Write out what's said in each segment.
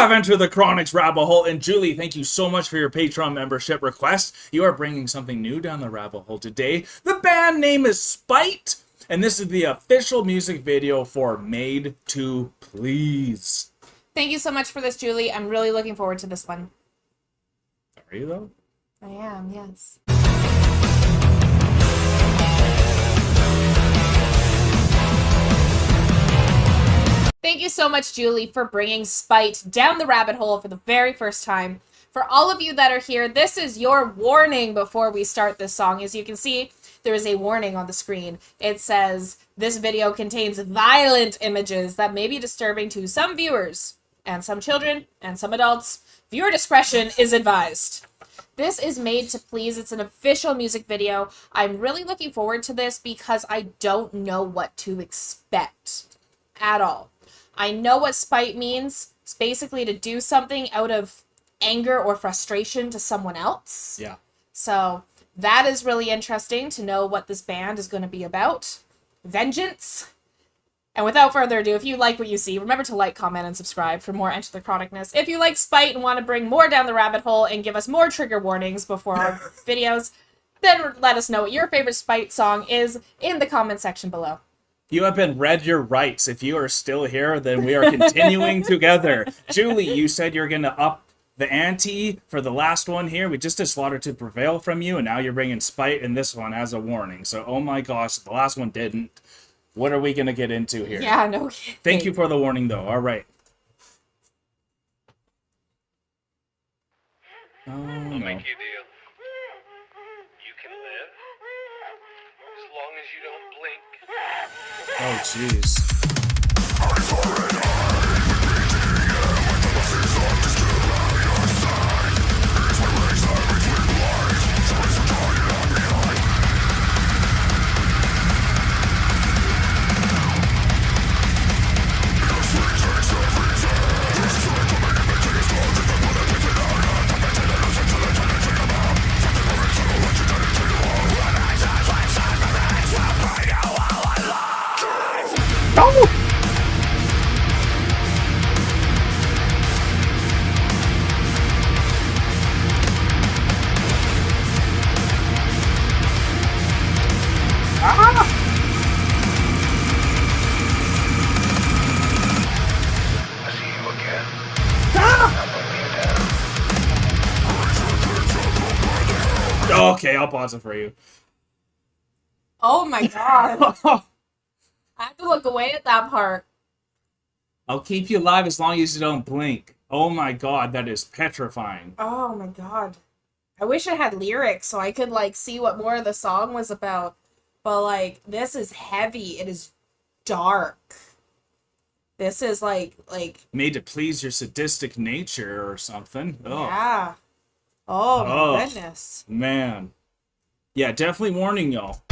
have entered the Chronic's rabbit hole, and Julie, thank you so much for your Patreon membership request. You are bringing something new down the rabbit hole today. The band name is Spite, and this is the official music video for Made to Please. Thank you so much for this, Julie. I'm really looking forward to this one. Are you, though? I am, yes. Thank you so much, Julie, for bringing Spite down the rabbit hole for the very first time. For all of you that are here, this is your warning before we start this song. As you can see, there is a warning on the screen. It says, this video contains violent images that may be disturbing to some viewers, and some children, and some adults. Viewer discretion is advised. This is Made to Please. It's an official music video. I'm really looking forward to this because I don't know what to expect at all. I know what spite means. It's basically to do something out of anger or frustration to someone else. Yeah. So that is really interesting to know what this band is going to be about. Vengeance. And without further ado, if you like what you see, remember to like, comment, and subscribe for more Enter the Chronicness. If you like Spite and want to bring more down the rabbit hole and give us more trigger warnings before our videos, then let us know what your favorite Spite song is in the comment section below. You have been read your rights. If you are still here, then we are continuing together. Julie, you said you're going to up the ante for the last one here. We just did Slaughter to Prevail from you, and now you're bringing Spite, and this one has a warning. So, oh my gosh, the last one didn't. What are we going to get into here? Yeah, no kidding. Thank you for the warning, though. All right. Oh, I'll no. make you a deal. You can live as long as you don't blink. Oh, jeez. I see you again. Okay, I'll pause it for you. Oh my god. I have to look away at that part. I'll keep you alive as long as you don't blink. Oh my god, that is petrifying. Oh my god. I wish I had lyrics so I could, like, see what more of the song was about. But, like, this is heavy. It is dark. This is, like... Made to please your sadistic nature or something. Oh. Yeah. Oh, my Oh. goodness. Man. Yeah, definitely warning y'all.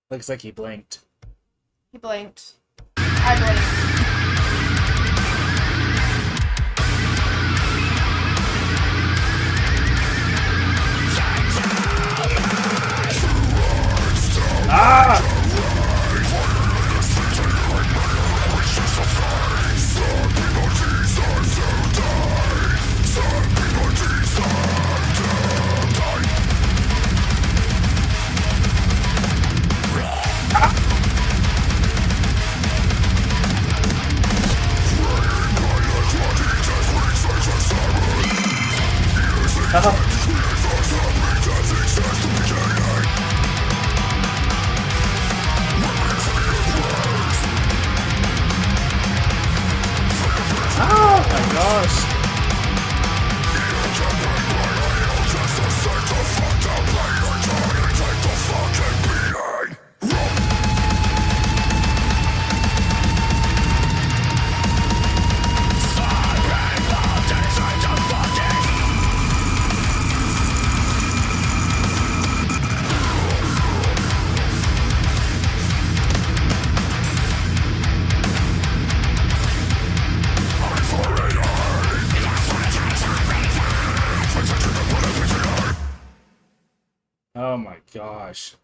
Looks like he blinked. He blinked. I blinked. Ah! gosh.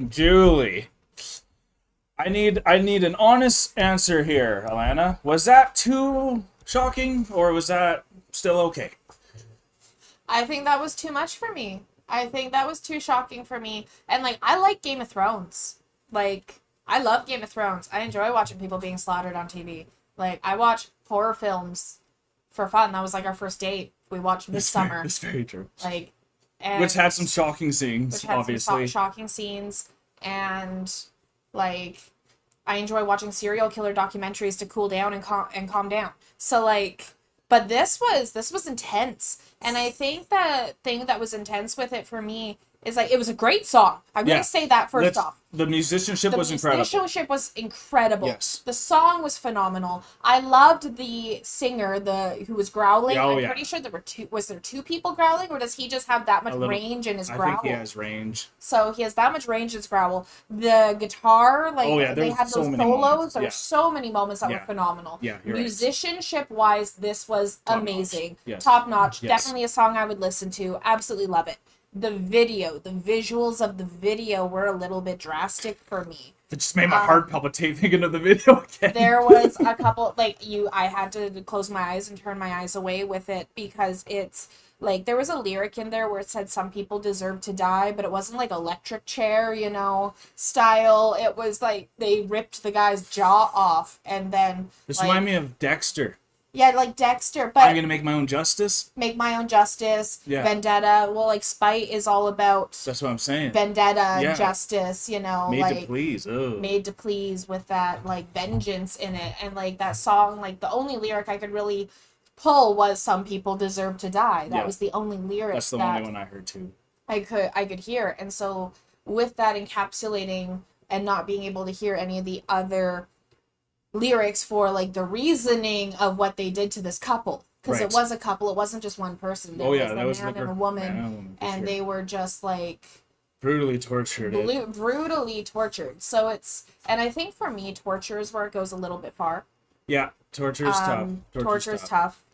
Julie. I need an honest answer here, Alanna. Was that too shocking, or was that still okay? I think that was too much for me. I think that was too shocking for me. And, like, I like Game of Thrones. Like, I love Game of Thrones. I enjoy watching people being slaughtered on TV. Like, I watch horror films for fun. That was, like, our first date. We watched Midsummer. That's very true. Like, and Which had some shocking scenes, which had obviously. some shocking scenes. And, like, I enjoy watching serial killer documentaries to cool down and calm down. So, like, but this was intense. And I think the thing that was intense with it for me is, like, it was a great song. I'm going to say that first off. The musicianship was incredible. The musicianship was incredible. Yes. The song was phenomenal. I loved the singer, who was growling. Oh, I'm pretty sure there were two. Was there two people growling, or does he just have that much range in his growl? I think he has range. So he has that much range in his growl. The guitar, like, they had so those many solos. moments. There were so many moments that were phenomenal. Yeah, you're right. Musicianship-wise, this was amazing. Yes. Top notch. Yes. Definitely a song I would listen to. Absolutely love it. The visuals of the video were a little bit drastic for me. It just made my heart palpitate thinking of the video again. There was a couple, like, I had to close my eyes and turn my eyes away with it because it's, like, there was a lyric in there where it said some people deserve to die, but it wasn't, like, electric chair, style. It was, like, they ripped the guy's jaw off and then, This reminded me of Dexter. Yeah, like Dexter, but I'm gonna make my own justice. Make my own justice. Yeah. Vendetta. Well, like, Spite is all about That's what I'm saying. vendetta, justice, Made like to please. Ugh. made to please with that, like, vengeance in it. And, like, that song, like, the only lyric I could really pull was some people deserve to die. That was the only lyric That's the only one I heard too. I could hear. And so with that encapsulating and not being able to hear any of the other lyrics for, like, the reasoning of what they did to this couple, because it was a couple, it wasn't just one person. There was a man and a woman, and they were just, like, brutally tortured. Brutally tortured. So it's, and I think for me, torture is where it goes a little bit far. Yeah, torture is tough. Torture is tough.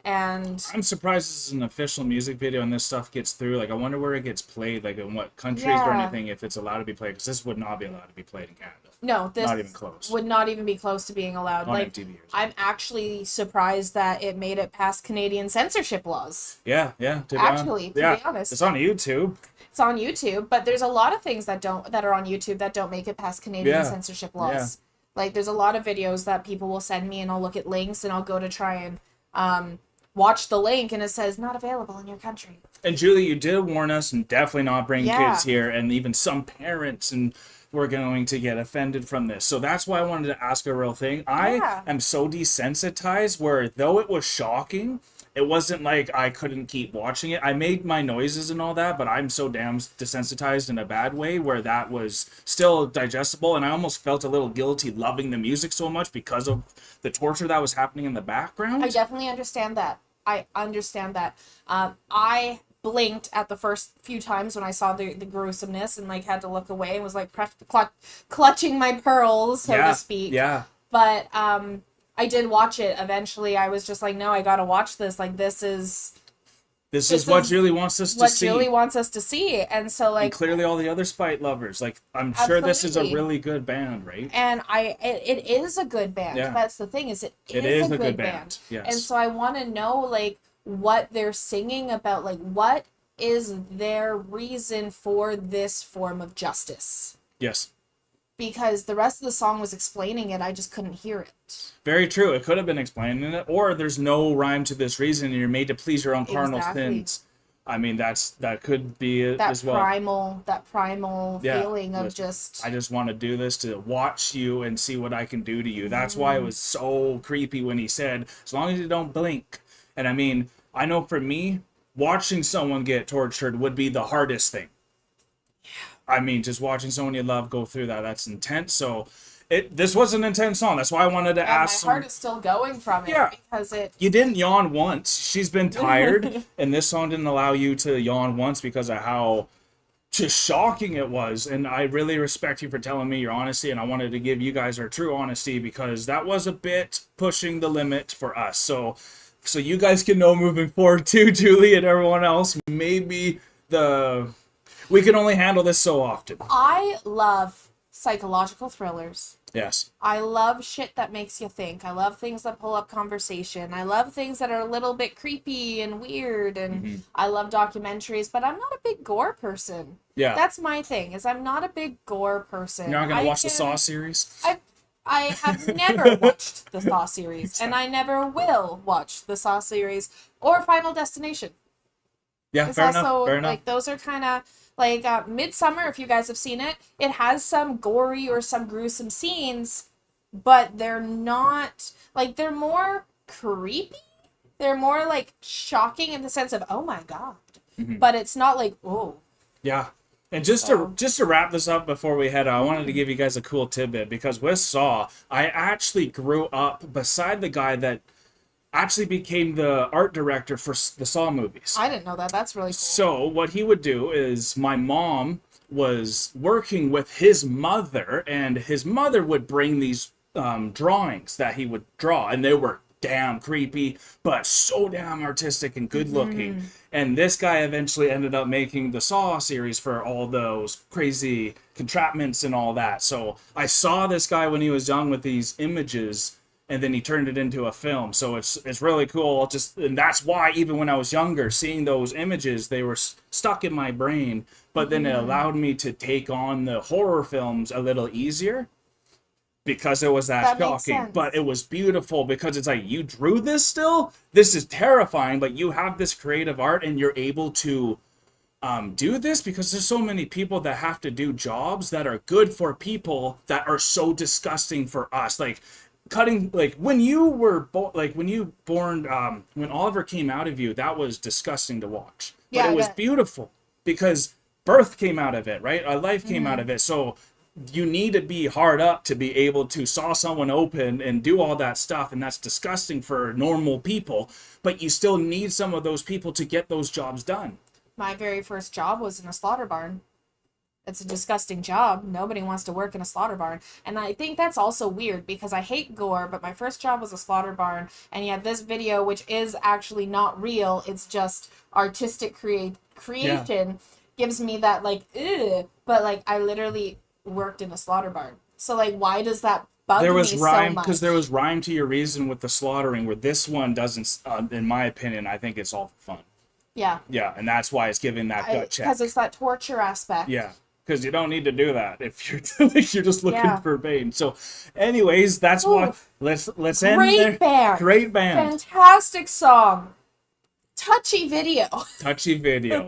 And I'm surprised this is an official music video and this stuff gets through. Like, I wonder where it gets played, like in what countries or anything, if it's allowed to be played, because this would not be allowed to be played in Canada. No, this not even close. Would not even be close to being allowed. On like, MTV I'm actually surprised that it made it past Canadian censorship laws. Yeah. To be honest, it's on YouTube. It's on YouTube, but there's a lot of things that are on YouTube that don't make it past Canadian censorship laws. Yeah. Like, there's a lot of videos that people will send me, and I'll look at links, and I'll go to try and watch the link, and it says not available in your country. And Julie, you did warn us, and definitely not bring kids here, and even some parents and we're going to get offended from this. So that's why I wanted to ask a real thing. I am so desensitized where, though it was shocking, it wasn't like I couldn't keep watching it. I made my noises and all that, but I'm so damn desensitized in a bad way where that was still digestible, and I almost felt a little guilty loving the music so much because of the torture that was happening in the background. I definitely understand that. I understand that. I blinked at the first few times when I saw the gruesomeness and, like, had to look away and was, like, clutching my pearls, so to speak. Yeah. But I did watch it eventually. I was just like, no, I gotta watch this. Like, this is what Julie wants us to see. What Julie wants us to see. And so, like, and clearly all the other Spite lovers, like, I'm sure this is a really good band, right? And it is a good band. Yeah. That's the thing, is it is a good band. Yes. And so I want to know, like, what they're singing about, like, what is their reason for this form of justice? Yes. Because the rest of the song was explaining it, I just couldn't hear it. Very true. It could have been explaining it, or there's no rhyme to this reason, and you're made to please your own carnal sins. I mean, that could be it as well. That primal feeling of just... I just want to do this to watch you and see what I can do to you. That's why it was so creepy when he said, as long as you don't blink. And I mean, I know for me, watching someone get tortured would be the hardest thing. I mean, just watching someone you love go through that's intense. So this was an intense song. That's why I wanted to ask. My heart is still going from it. Yeah. Because you didn't yawn once. She's been tired. And this song didn't allow you to yawn once because of how just shocking it was. And I really respect you for telling me your honesty. And I wanted to give you guys our true honesty because that was a bit pushing the limit for us. So So you guys can know moving forward too, Julie and everyone else. Maybe we can only handle this so often. I love psychological thrillers. Yes. I love shit that makes you think. I love things that pull up conversation. I love things that are a little bit creepy and weird, and I love documentaries, but I'm not a big gore person. Yeah. That's my thing, is I'm not a big gore person. You're not going to watch the Saw series? I have never watched the Saw series, and I never will watch the Saw series or Final Destination. Yeah, It's fair also, enough. like, those are kind of, like, Midsummer, if you guys have seen it, it has some gory or some gruesome scenes, but they're not, like, they're more creepy. They're more, like, shocking in the sense of, oh my god. But it's not like, whoa. Yeah. And just to wrap this up before we head out, I wanted to give you guys a cool tidbit, because with Saw, I actually grew up beside the guy that actually became the art director for the Saw movies. I didn't know that. That's really cool. So what he would do is, my mom was working with his mother, and his mother would bring these drawings that he would draw, and they were damn creepy, but so damn artistic and good looking. And this guy eventually ended up making the Saw series for all those crazy entrapments and all that. So I saw this guy when he was young with these images, and then he turned it into a film. So it's really cool. And that's why even when I was younger, seeing those images, they were stuck in my brain. But then it allowed me to take on the horror films a little easier, because it was that shocking. But it was beautiful, because it's like, you drew this still? This is terrifying, but you have this creative art, and you're able to do this, because there's so many people that have to do jobs that are good for people that are so disgusting for us. Like cutting, like when you were born, when Oliver came out of you, that was disgusting to watch. But it was beautiful, because birth came out of it, right? A life came out of it. So you need to be hard up to be able to saw someone open and do all that stuff, and that's disgusting for normal people, but you still need some of those people to get those jobs done. My very first job was in a slaughter barn. It's a disgusting job. Nobody wants to work in a slaughter barn. And I think that's also weird, because I hate gore, but my first job was a slaughter barn, and yet this video, which is actually not real, it's just artistic creation, gives me that, like, ugh. But, like, I literally worked in a slaughter barn. So, like, why does that bug me so much? Because there was rhyme to your reason with the slaughtering, where this one doesn't, in my opinion. I think it's all for fun. Yeah. Yeah, and that's why it's giving that gut check. Because it's that torture aspect. Yeah. Because you don't need to do that if you're just looking for pain. So, anyways, that's why let's end there. Great band, fantastic song, touchy video.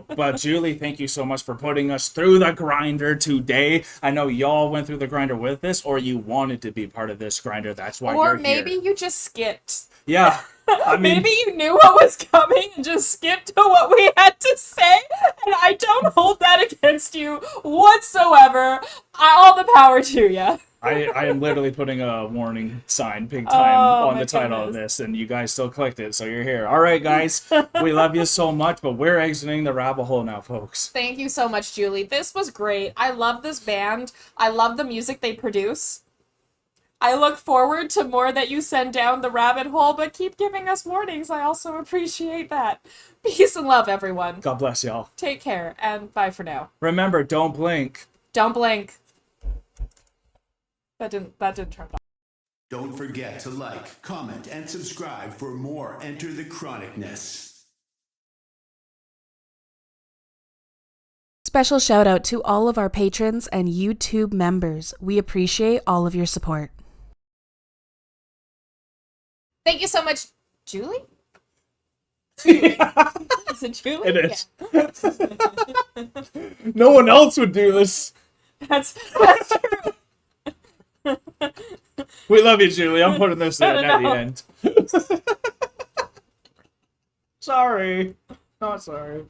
But Julie, thank you so much for putting us through the grinder today. I know y'all went through the grinder with us, or you wanted to be part of this grinder. That's why you're here. Or maybe you just skipped. Yeah. I mean, maybe you knew what was coming and just skipped to what we had to say, and I don't hold that against you whatsoever. All the power to you. I am literally putting a warning sign big time on the title of this, and you guys still clicked it, so you're here. All right, guys, we love you so much, but we're exiting the rabbit hole now, folks. Thank you so much, Julie. This was great. I love this band. I love the music they produce. I look forward to more that you send down the rabbit hole, but keep giving us warnings. I also appreciate that. Peace and love, everyone. God bless y'all. Take care, and bye for now. Remember, don't blink. Don't blink. That didn't turn off. Don't forget to like, comment, and subscribe for more Enter the Chronicness. Special shout out to all of our patrons and YouTube members. We appreciate all of your support. Thank you so much, Julie? Is it Julie? It is. Yeah. No one else would do this. That's true. We love you, Julie. I'm putting this in at the end. Sorry. Not sorry.